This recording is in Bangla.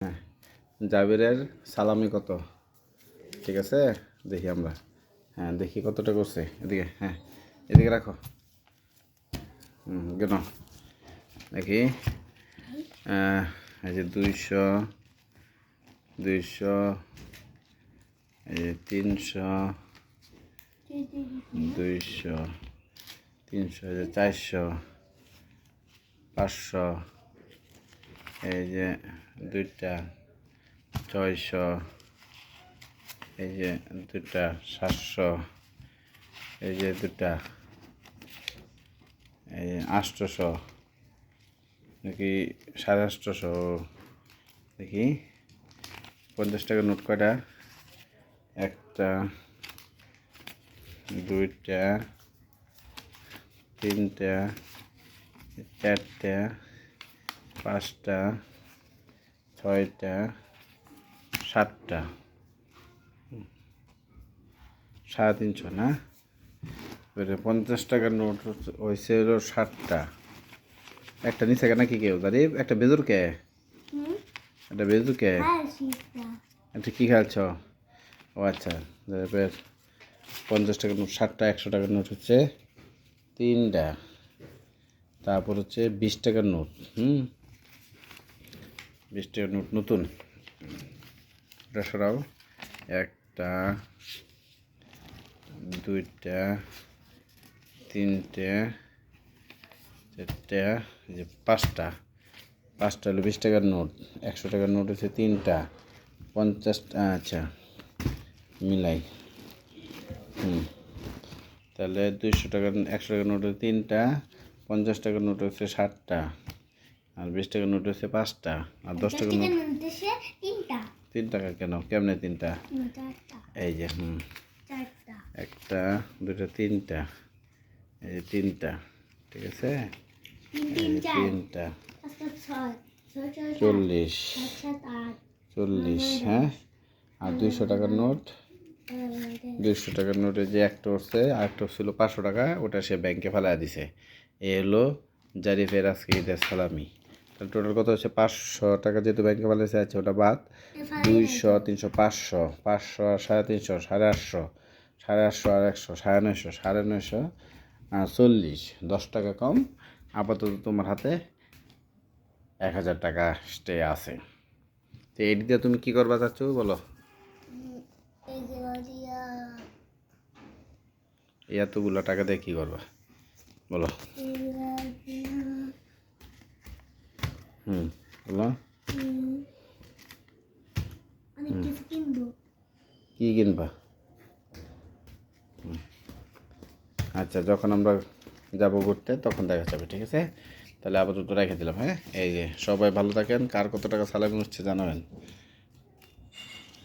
হ্যাঁ, জাবিরের সালামি কত? ঠিক আছে, দেখি আমরা। হ্যাঁ, দেখি কতটা করছে। এদিকে, হ্যাঁ, এদিকে রাখো। কেন দেখি। এই যে 200, 200, এই যে 300, 200, 300, এই যে 400, 500, এই যে 2টা 600, এই যে 2টা 700, এই যে 2টা, এই যে 800 নাকি 850, দেখি 50 টাকার নোট কয়টা? 1টা 2টা 3টা 4টা 5টা 6টা 7টা 350 না? 50 টাকার নোট হয়েছে হলো 7টা। একটা নিচে কেন কি কেউ জানি? একটা বেজুর কে? একটা বেজুর কে? একটা কি খেলছ? ও আচ্ছা, 50 টাকার নোট 7টা, 100 টাকার নোট হচ্ছে 3টা, তারপর হচ্ছে 20 টাকার নোট। 20 টাকার নোট নতুন, এটা সরাও। 1টা 2টা 3টে 4টা, এই যে 5টা হলো 20 টাকার নোট। 100 টাকার নোট হচ্ছে 3টা, 50, আচ্ছা মিলাই। তাহলে 200 টাকার 100 টাকার নোট হচ্ছে 3টা, 50 টাকার নোট হচ্ছে 7টা, আর 20 টাকার নোট হচ্ছে 5টা, আর 10 টাকার নোট 3 টাকা। কেন কেমনে 3টা? এই যে 1টা 2টা 3টা, এই যে 3টা, ঠিক আছে, এই যে 3টা 40, হ্যাঁ। আর 200 টাকার নোট, 200 টাকার নোটে যে একটা উঠছে, আরেকটা ছিল 500 টাকা, ওটা সে ব্যাংকে ফেলা দিছে। এ হলো জারিফের আজকে ঈদের সালামি। তাহলে টোটাল কত হচ্ছে? 500 টাকা যেহেতু ব্যাংকে ফেলাইছে, আছে ওটা বাদ। 200, 300, 500, 500 আর 350, 850, 850 আর 100, 950, 950 আর 40, 10 টাকা কম। আপাতত তোমার হাতে 1000 টাকা স্টে আছে। তো এটি দিয়ে তুমি কী করবা চাচ্ছ বলো? এতগুলো টাকা দিয়ে কী করবা বলো? বলো কি কিনবা? আচ্ছা, যখন আমরা যাবো ঘুরতে তখন দেখা যাবে, ঠিক আছে? তাহলে আপাতত রেখে দিলাম। হ্যাঁ, এই যে সবাই ভালো থাকেন। কার কত টাকা সালামি হচ্ছে জানাবেন।